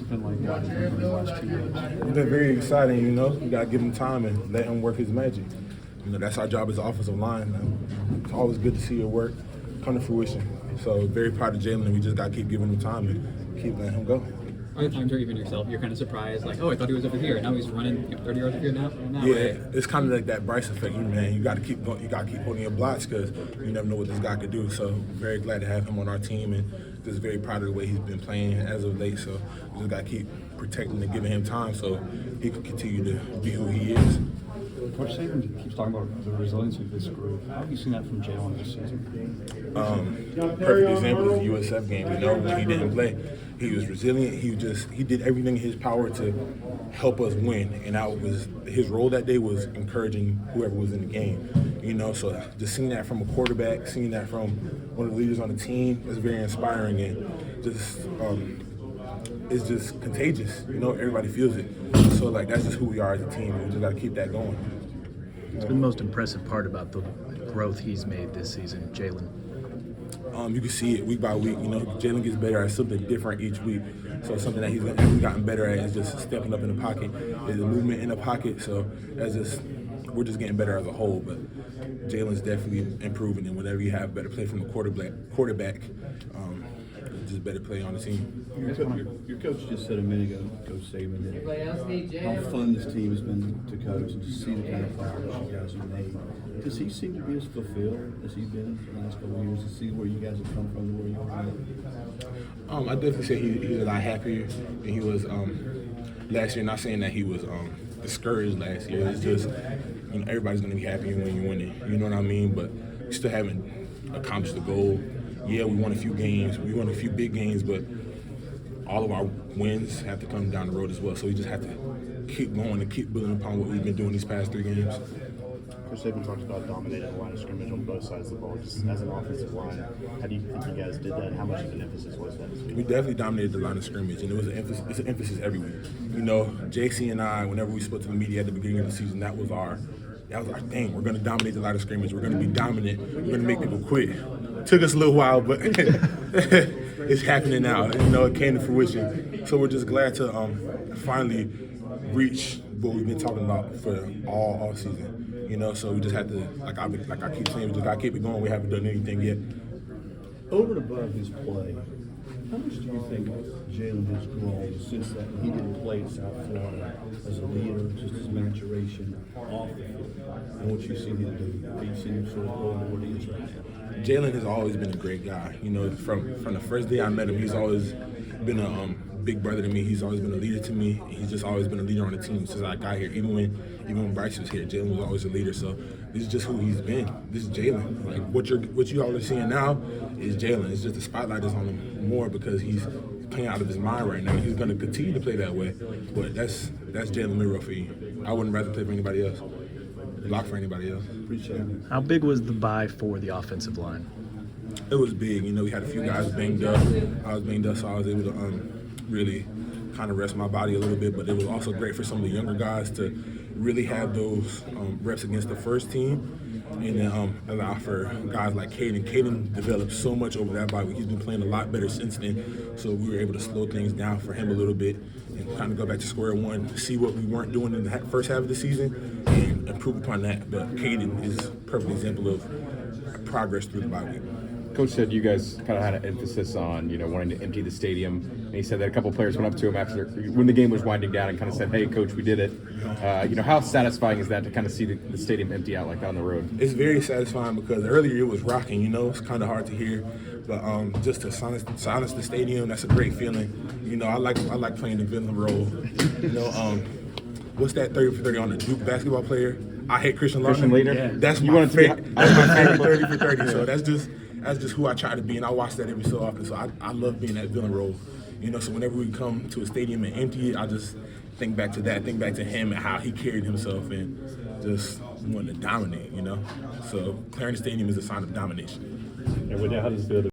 been like watching him in the last 2 games? It's been very exciting, you know. You got to give him time and let him work his magic. You know, that's our job as offensive line. It's always good to see your work come to fruition. So very proud of Jalen, and we just got to keep giving him time and keep letting him go. Are there times where even yourself, you're kind of surprised, like, oh, I thought he was over here, and now he's running 30 yards over here now? Yeah, it's kind of like that Bryce effect, man. You got to keep going. You got to keep holding your blocks because you never know what this guy could do. So very glad to have him on our team, and just very proud of the way he's been playing as of late. So we just got to keep protecting and giving him time so he can continue to be who he is. Coach Saban keeps talking about the resiliency of this group. How have you seen that from Jalen this season? Perfect example is the USF game. You know, when he didn't play, he was resilient. He did everything in his power to help us win, and that was his role that day was encouraging whoever was in the game. You know, so just seeing that from a quarterback, seeing that from one of the leaders on the team is very inspiring, and just it's just contagious. You know, everybody feels it. So like that's just who we are as a team. We just got to keep that going. What's been the most impressive part about the growth he's made this season, Jalen? You can see it week by week. You know, Jalen gets better at something different each week. So something that he's gotten better at is just stepping up in the pocket, is the movement in the pocket. So we're just getting better as a whole. But Jalen's definitely improving, and whenever you have better play from the quarterback, just better play on the team. Your coach just said a minute ago, Coach Saban, that how fun this team has been to coach and to see the kind of progress you guys have made. Does he seem to be as fulfilled as he's been the last couple of years to see where you guys have come from to where you are now? I definitely say he's a lot happier than he was last year. Not saying that he was discouraged last year. It's just, you know, everybody's going to be happy when you win it. You know what I mean? But we still haven't accomplished the goal. Yeah, we won a few games. We won a few big games, but all of our wins have to come down the road as well. So we just have to keep going and keep building upon what we've been doing these past 3 games. Coach Saban talked about dominating the line of scrimmage on both sides of the ball. Just as an offensive line, how do you think you guys did that? How much of an emphasis was that this week? We definitely dominated the line of scrimmage, and it's an emphasis every week. You know, JC and I, whenever we spoke to the media at the beginning of the season, that was our thing. We're going to dominate the line of scrimmage. We're going to be dominant. We're going to make people quit. Took us a little while, but it's happening now. You know, it came to fruition. So we're just glad to finally reach what we've been talking about for all season. You know, so we just had to, like I keep saying, we just got to keep it going. We haven't done anything yet. Over and above his play, how much do you think Jalen has grown since that he didn't play at South Florida as a leader, just his maturation off the field, and what you've seen him do? Have you seen him sort of grow into what he is right now? Jalen has always been a great guy. You know, from the first day I met him, he's always been a big brother to me. He's always been a leader to me. He's just always been a leader on the team since I got here. Even when Bryce was here, Jalen was always a leader. So this is just who he's been. This is Jalen. Like what you all are seeing now is Jalen. It's just the spotlight is on him more because he's playing out of his mind right now. He's going to continue to play that way. But that's Jalen Milroe for you. I wouldn't rather play for anybody else. Block for anybody else. Appreciate it. How big was the bye for the offensive line? It was big. You know, we had a few guys banged up. I was banged up, so I was able to really kind of rest my body a little bit. But it was also great for some of the younger guys to really have those reps against the first team, and then allow for guys like Caden. Caden developed so much over that bye week. He's been playing a lot better since then. So we were able to slow things down for him a little bit and kind of go back to square one, see what we weren't doing in the first half of the season, and improve upon that. But Caden is a perfect example of progress through the bye week. Coach said you guys kind of had an emphasis on, you know, wanting to empty the stadium. And he said that a couple of players went up to him after when the game was winding down and kind of said, "Hey, Coach, we did it." You know, how satisfying is that to kind of see the stadium empty out like that on the road? It's very satisfying because earlier it was rocking. You know, it's kind of hard to hear, but just to silence the stadium, that's a great feeling. You know, I like playing the villain role. You know, what's that 30 for 30 on the Duke basketball player? I hate Christian Leitner. Yeah. That's my favorite. That's my favorite 30 for 30. So that's just who I try to be, and I watch that every so often. So I love being that villain role. You know, so whenever we come to a stadium and empty it, I just think back to that, think back to him and how he carried himself and just wanted to dominate, you know. So Clarendon Stadium is a sign of domination. And how does it feel to